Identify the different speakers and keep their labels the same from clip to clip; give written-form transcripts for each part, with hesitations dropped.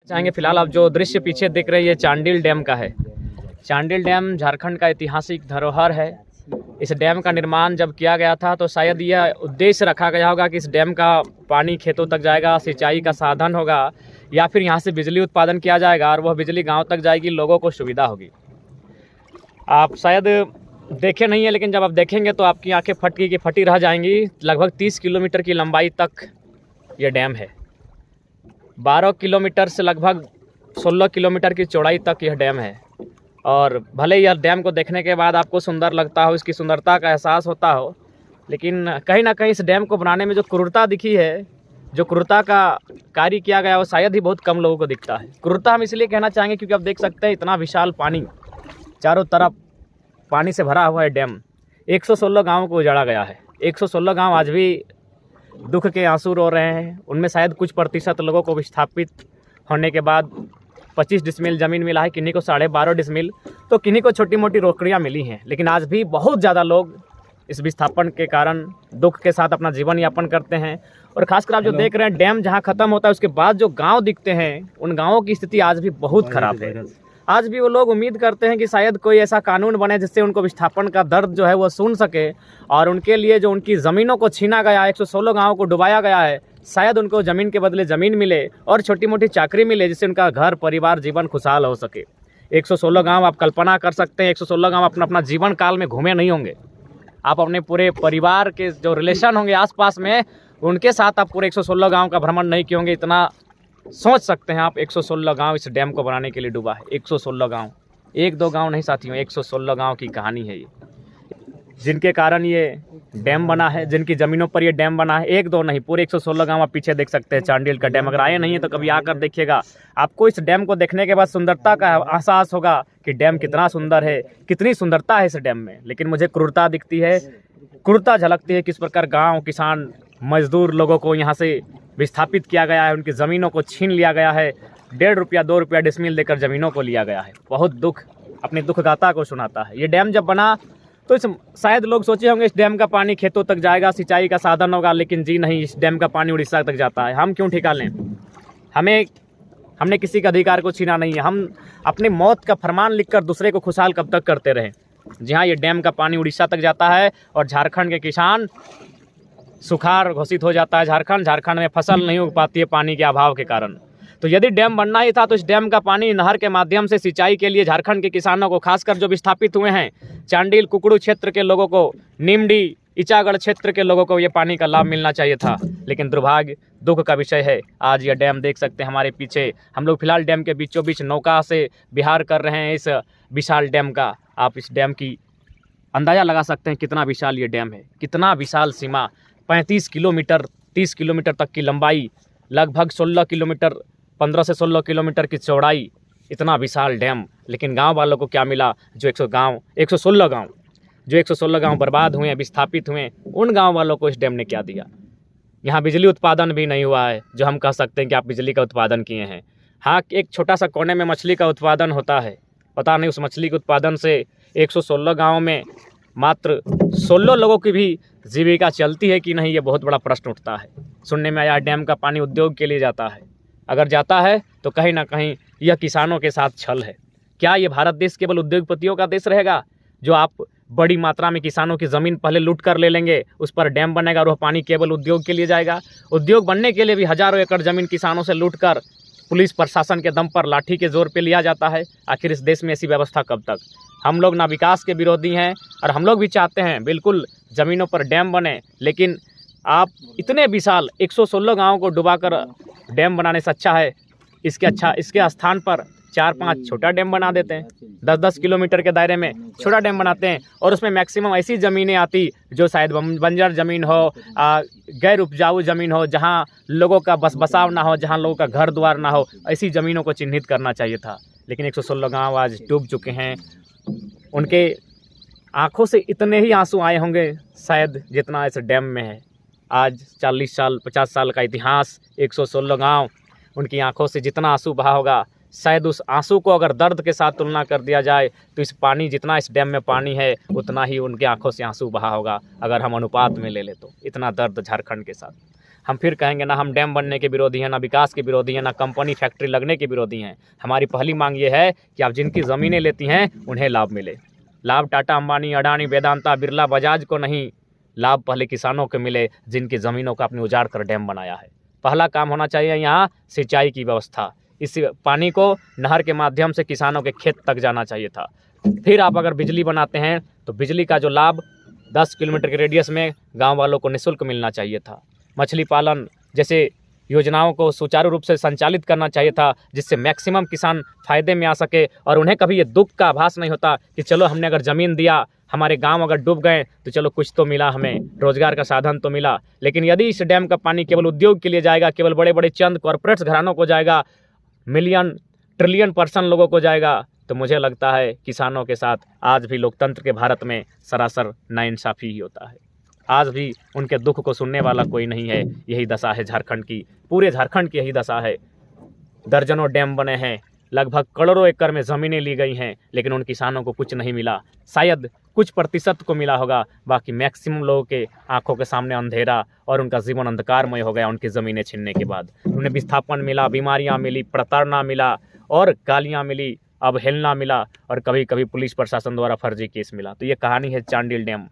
Speaker 1: चाहेंगे। फिलहाल आप जो दृश्य पीछे देख रहे हैं ये चांडिल डैम का है। चांडिल डैम झारखंड का ऐतिहासिक धरोहर है। इस डैम का निर्माण जब किया गया था तो शायद यह उद्देश्य रखा गया होगा कि इस डैम का पानी खेतों तक जाएगा, सिंचाई का साधन होगा, या फिर यहाँ से बिजली उत्पादन किया जाएगा और वह बिजली गांव तक जाएगी, लोगों को सुविधा होगी। आप शायद देखे नहीं है, लेकिन जब आप देखेंगे तो आपकी आंखें फटी की फटी रह जाएंगी। लगभग 30 किलोमीटर की लंबाई तक ये डैम है। 12 किलोमीटर से लगभग 16 किलोमीटर की चौड़ाई तक यह डैम है। और भले यह डैम को देखने के बाद आपको सुंदर लगता हो, इसकी सुंदरता का एहसास होता हो, लेकिन कहीं ना कहीं इस डैम को बनाने में जो क्रूरता दिखी है, जो क्रूरता का कार्य किया गया, वो शायद ही बहुत कम लोगों को दिखता है। क्रूरता हम इसलिए कहना चाहेंगे क्योंकि आप देख सकते हैं इतना विशाल पानी, चारों तरफ पानी से भरा हुआ है डैम। 116 गाँव को उजाड़ा गया है। 116 गाँव आज भी दुख के आंसू रो रहे हैं। उनमें शायद कुछ प्रतिशत लोगों को विस्थापित होने के बाद 25 डिसमिल ज़मीन मिला है, किन्हीं को 12.5 डिसमिल, तो किन्हीं को छोटी मोटी रोकड़ियाँ मिली हैं। लेकिन आज भी बहुत ज़्यादा लोग इस विस्थापन के कारण दुख के साथ अपना जीवन यापन करते हैं। और खासकर आप जो देख रहे हैं, डैम जहाँ ख़त्म होता है उसके बाद जो गाँव दिखते हैं, उन गाँवों की स्थिति आज भी बहुत ख़राब है। आज भी वो लोग उम्मीद करते हैं कि शायद कोई ऐसा कानून बने जिससे उनको विस्थापन का दर्द जो है वो सुन सके, और उनके लिए जो उनकी ज़मीनों को छीना गया, 116 गाँव को डुबाया गया है, शायद उनको ज़मीन के बदले ज़मीन मिले और छोटी मोटी चाकरी मिले, जिससे उनका घर परिवार जीवन खुशहाल हो सके। 116 गाँव आप कल्पना कर सकते हैं, 116 गाँव अपना अपना जीवन काल में घूमे नहीं होंगे। आप अपने पूरे परिवार के जो रिलेशन होंगे आसपास में, उनके साथ आप पूरे 116 गाँव का भ्रमण नहीं किए होंगे। इतना सोच सकते हैं आप, 116 गांव इस डैम को बनाने के लिए डूबा है। 116 गांव, एक दो गांव नहीं साथियों, 116 गांव की कहानी है ये, जिनके कारण ये डैम बना है, जिनकी ज़मीनों पर ये डैम बना है। एक दो नहीं, पूरे 116 गांव आप पीछे देख सकते हैं। चांडिल का डैम, अगर आए नहीं है तो कभी आकर देखिएगा। आपको इस डैम को देखने के बाद सुंदरता का एहसास होगा कि डैम कितना सुंदर है, कितनी सुंदरता है इस डैम में। लेकिन मुझे क्रूरता दिखती है, क्रूरता झलकती है, किस प्रकार गाँव, किसान, मजदूर लोगों को यहाँ से विस्थापित किया गया है, उनकी ज़मीनों को छीन लिया गया है। 1.5 रुपया 2 रुपया डिसमिल देकर ज़मीनों को लिया गया है। बहुत दुख अपनी दुख गाथा को सुनाता है। ये डैम जब बना तो शायद लोग सोचे होंगे इस डैम का पानी खेतों तक जाएगा, सिंचाई का साधन होगा, लेकिन जी नहीं, इस डैम का पानी उड़ीसा तक जाता है। हम क्यों ठिका लें? हमने किसी का अधिकार को छीना नहीं है। हम अपनी मौत का फरमान लिखकर दूसरे को खुशहाल कब तक करते रहें? जी हाँ, ये डैम का पानी उड़ीसा तक जाता है और झारखंड के किसान, सुखाड़ घोषित हो जाता है झारखंड में फसल नहीं उग पाती है पानी के अभाव के कारण। तो यदि डैम बनना ही था तो इस डैम का पानी नहर के माध्यम से सिंचाई के लिए झारखंड के किसानों को, खासकर जो विस्थापित हुए हैं, चांडिल कुकड़ू क्षेत्र के लोगों को, निमडी इचागढ़ क्षेत्र के लोगों को ये पानी का लाभ मिलना चाहिए था। लेकिन दुर्भाग्य, दुख का विषय है, आज यह डैम देख सकते हैं हमारे पीछे। हम लोग फिलहाल डैम के बीचों बीच नौका से विहार कर रहे हैं इस विशाल डैम का। आप इस डैम की अंदाज़ा लगा सकते हैं कितना विशाल ये डैम है, कितना विशाल सीमा। 35 किलोमीटर 30 किलोमीटर तक की लंबाई, लगभग 16 किलोमीटर 15 से 16 किलोमीटर की चौड़ाई, इतना विशाल डैम। लेकिन गांव वालों को क्या मिला? जो 116 गांव बर्बाद हुए, विस्थापित हुए, उन गांव वालों को इस डैम ने क्या दिया? यहाँ बिजली उत्पादन भी नहीं हुआ है, जो हम कह सकते हैं कि आप बिजली का उत्पादन किए हैं। हाँ, एक छोटा सा कोने में मछली का उत्पादन होता है, पता नहीं उस मछली के उत्पादन से 116 गाँव में मात्र 16 लोगों की भी जीविका चलती है कि नहीं, ये बहुत बड़ा प्रश्न उठता है। सुनने में आया डैम का पानी उद्योग के लिए जाता है। अगर जाता है तो कहीं ना कहीं यह किसानों के साथ छल है। क्या ये भारत देश केवल उद्योगपतियों का देश रहेगा, जो आप बड़ी मात्रा में किसानों की ज़मीन पहले लूट कर ले लेंगे, उस पर डैम बनेगा और वह पानी केवल उद्योग के लिए जाएगा? उद्योग बनने के लिए भी हज़ारों एकड़ ज़मीन किसानों से लूट कर पुलिस प्रशासन के दम पर लाठी के जोर पे लिया जाता है। आखिर इस देश में ऐसी व्यवस्था कब तक? हम लोग ना विकास के विरोधी हैं, और हम लोग भी चाहते हैं बिल्कुल ज़मीनों पर डैम बने, लेकिन आप इतने विशाल 116 गाँव को डुबाकर डैम बनाने से अच्छा है इसके स्थान पर 4-5 छोटा डैम बना देते हैं। 10-10 किलोमीटर के दायरे में छोटा डैम बनाते हैं, और उसमें मैक्सिमम ऐसी ज़मीनें आती जो शायद बंजर ज़मीन हो, गैर उपजाऊ ज़मीन हो, जहां लोगों का बसाव ना हो, जहां लोगों का घर द्वार ना हो, ऐसी ज़मीनों को चिन्हित करना चाहिए था। लेकिन 116 गाँव आज डूब चुके हैं। उनके आँखों से इतने ही आंसू आए होंगे शायद जितना इस डैम में है। आज 40 साल 50 साल का इतिहास, 116 गाँव, उनकी आंखों से जितना आंसू बहा होगा, शायद उस आंसू को अगर दर्द के साथ तुलना कर दिया जाए तो इस पानी, जितना इस डैम में पानी है, उतना ही उनकी आंखों से आंसू बहा होगा, अगर हम अनुपात में ले ले तो। इतना दर्द झारखंड के साथ। हम फिर कहेंगे ना हम डैम बनने के विरोधी हैं, ना विकास के विरोधी हैं, ना कंपनी फैक्ट्री लगने के विरोधी हैं। हमारी पहली मांग ये है कि आप जिनकी ज़मीनें लेती हैं उन्हें लाभ मिले। लाभ टाटा, अंबानी, अडानी, वेदांता, बिरला, बजाज को नहीं, लाभ पहले किसानों को मिले जिनकी ज़मीनों को आपने उजाड़ कर डैम बनाया है। पहला काम होना चाहिए यहाँ सिंचाई की व्यवस्था। इस पानी को नहर के माध्यम से किसानों के खेत तक जाना चाहिए था। फिर आप अगर बिजली बनाते हैं तो बिजली का जो लाभ 10 किलोमीटर के रेडियस में गांव वालों को निःशुल्क मिलना चाहिए था। मछली पालन जैसे योजनाओं को सुचारू रूप से संचालित करना चाहिए था, जिससे मैक्सिमम किसान फायदे में आ सके और उन्हें कभी ये दुख का आभास नहीं होता कि चलो हमने अगर ज़मीन दिया, हमारे गांव अगर डूब गए तो चलो कुछ तो मिला, हमें रोजगार का साधन तो मिला। लेकिन यदि इस डैम का पानी केवल उद्योग के लिए जाएगा, केवल बड़े बड़े चंद कॉरपोरेट्स घरानों को जाएगा, मिलियन ट्रिलियन पर्सन लोगों को जाएगा, तो मुझे लगता है किसानों के साथ आज भी लोकतंत्र के भारत में सरासर नाइंसाफ़ी ही होता है। आज भी उनके दुख को सुनने वाला कोई नहीं है। यही दशा है झारखंड की, पूरे झारखंड की यही दशा है। दर्जनों डैम बने हैं, लगभग करोड़ों एकड़ में ज़मीनें ली गई हैं, लेकिन उन किसानों को कुछ नहीं मिला। शायद कुछ प्रतिशत को मिला होगा, बाकी मैक्सिमम लोगों के आंखों के सामने अंधेरा और उनका जीवन अंधकारमय हो गया उनकी ज़मीनें छीनने के बाद। उन्हें विस्थापन मिला, बीमारियां मिली, प्रताड़ना मिला और गालियां मिली, अवहेलना मिला और कभी कभी पुलिस प्रशासन द्वारा फर्जी केस मिला। तो ये कहानी है चांडिल डैम।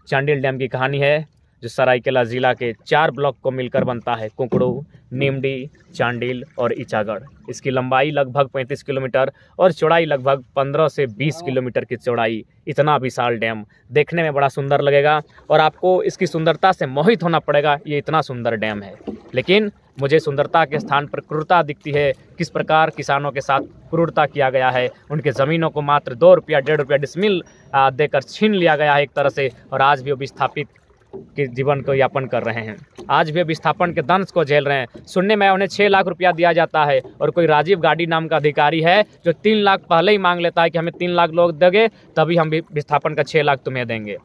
Speaker 1: चांडिल डैम की कहानी है जो सरायकेला ज़िला के 4 ब्लॉक को मिलकर बनता है, कुकड़ू, नीमडी, चांडिल और ईचागढ़। इसकी लंबाई लगभग 35 किलोमीटर और चौड़ाई लगभग 15 से 20 किलोमीटर की चौड़ाई। इतना विशाल डैम देखने में बड़ा सुंदर लगेगा और आपको इसकी सुंदरता से मोहित होना पड़ेगा, ये इतना सुंदर डैम है। लेकिन मुझे सुंदरता के स्थान पर क्रूरता दिखती है। किस प्रकार किसानों के साथ क्रूरता किया गया है, उनके ज़मीनों को मात्र 2 रुपया 1.5 रुपया डिसमिल देकर छीन लिया गया है एक तरह से, और आज भी वो विस्थापित के जीवन को यापन कर रहे हैं। आज भी विस्थापन के दंश को झेल रहे हैं। सुनने में उन्हें 6 लाख रुपया दिया जाता है और कोई राजीव गाड़ी नाम का अधिकारी है जो 3 लाख पहले ही मांग लेता है कि हमें 3 लाख लोग देंगे तभी हम विस्थापन का 6 लाख तुम्हें देंगे,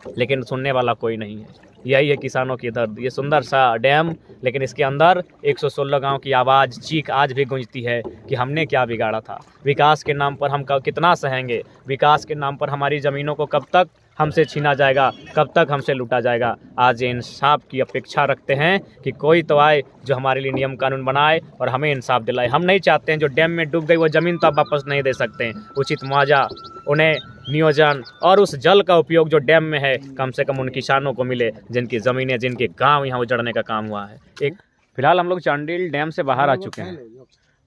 Speaker 1: लेकिन सुनने वाला कोई नहीं है। यही है किसानों की दर्द। ये सुंदर सा डैम, लेकिन इसके अंदर 116 गांव की आवाज़, चीख आज भी गूंजती है कि हमने क्या बिगाड़ा था। विकास के नाम पर हम कितना सहेंगे, विकास के नाम पर हमारी ज़मीनों को कब तक हमसे छीना जाएगा, कब तक हमसे लूटा जाएगा। आज ये इंसाफ की अपेक्षा रखते हैं कि कोई तो आए जो हमारे लिए नियम कानून बनाए और हमें इंसाफ दिलाए। हम नहीं चाहते हैं जो डैम में डूब गई वो ज़मीन तो आप वापस नहीं दे सकते हैं। उचित मुआवजा, उन्हें नियोजन और उस जल का उपयोग जो डैम में है कम से कम उन किसानों को मिले जिनकी ज़मीनें, जिनके गांव यहाँ उजड़ने का काम हुआ है। फिलहाल हम लोग चांडिल डैम से बाहर आ चुके हैं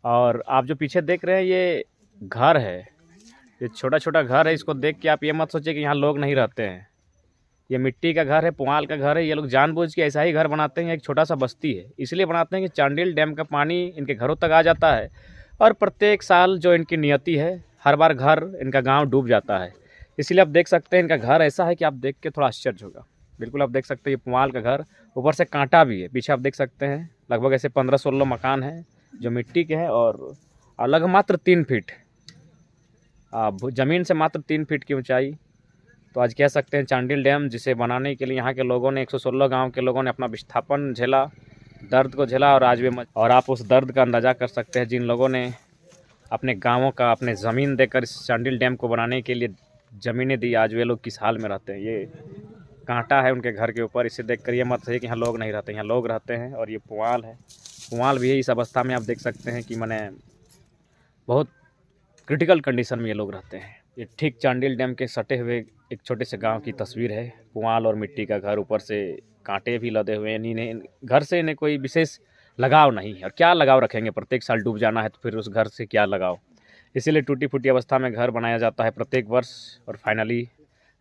Speaker 1: और आप जो पीछे देख रहे हैं ये घर है, ये छोटा छोटा घर है। इसको देख के आप ये मत सोचिए कि यहाँ लोग नहीं रहते हैं। ये मिट्टी का घर है, पुआल का घर है। ये लोग जानबूझ के ऐसा ही घर बनाते हैं, एक छोटा सा बस्ती है, इसलिए बनाते हैं कि चांडिल डैम का पानी इनके घरों तक आ जाता है और प्रत्येक साल जो इनकी नियति है, हर बार घर इनका गांव डूब जाता है। इसलिए आप देख सकते हैं इनका घर ऐसा है कि आप देख के थोड़ा आश्चर्य होगा। बिल्कुल आप देख सकते हैं ये पुआल का घर, ऊपर से कांटा भी है। पीछे आप देख सकते हैं लगभग ऐसे 15-16 मकान हैं जो मिट्टी के हैं और अलग मात्र 3 फीट ज़मीन से मात्र 3 फीट की ऊंचाई। तो आज कह सकते हैं चांडिल डैम जिसे बनाने के लिए यहाँ के लोगों ने, 116 गांव के लोगों ने अपना विस्थापन झेला, दर्द को झेला और आज भी और आप उस दर्द का अंदाज़ा कर सकते हैं जिन लोगों ने अपने गांवों का, अपने ज़मीन देकर इस चांडिल डैम को बनाने के लिए ज़मीनें दी, आज वे लोग किस हाल में रहते हैं। ये कांटा है उनके घर के ऊपर, इसे देखकर ये मत है कि यहाँ लोग नहीं रहते, यहाँ लोग रहते हैं। और ये पुआल है, पुआल भी है इस अवस्था में। आप देख सकते हैं कि मैंने बहुत क्रिटिकल कंडीशन में ये लोग रहते हैं। ये ठीक चांडिल डैम के सटे हुए एक छोटे से गांव की तस्वीर है। पुआल और मिट्टी का घर, ऊपर से कांटे भी लदे हुए हैं। इन्हें घर से इन्हें कोई विशेष लगाव नहीं है, और क्या लगाव रखेंगे, प्रत्येक साल डूब जाना है तो फिर उस घर से क्या लगाव। इसीलिए टूटी फूटी अवस्था में घर बनाया जाता है प्रत्येक वर्ष। और फाइनली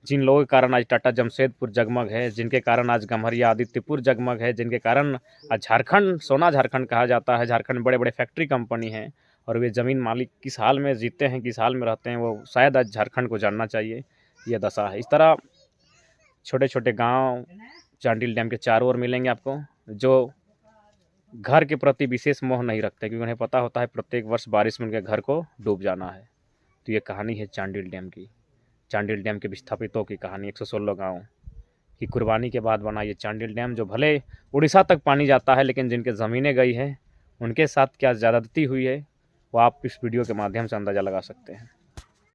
Speaker 1: जिन लोगों के कारण आज टाटा जमशेदपुर जगमग है, जिनके कारण आज गम्हरिया आदित्यपुर जगमग है, जिनके कारण आज झारखंड सोना झारखंड कहा जाता है, झारखंड बड़े बड़े फैक्ट्री कंपनी हैं और वे ज़मीन मालिक किस हाल में जीते हैं, किस हाल में रहते हैं, वो शायद आज झारखंड को जानना चाहिए। यह दशा है। इस तरह छोटे छोटे गांव चांडिल डैम के चारों ओर मिलेंगे आपको, जो घर के प्रति विशेष मोह नहीं रखते, क्योंकि उन्हें पता होता है प्रत्येक वर्ष बारिश में उनके घर को डूब जाना है। तो ये कहानी है चांडिल डैम की, चांडिल डैम के विस्थापितों की कहानी। 116 गाँव की कुर्बानी के बाद बना ये चांडिल डैम, जो भले उड़ीसा तक पानी जाता है, लेकिन जिनके ज़मीनें गई हैं उनके साथ क्या ज़्यादती हुई है वो आप इस वीडियो के माध्यम से अंदाज़ा लगा सकते हैं।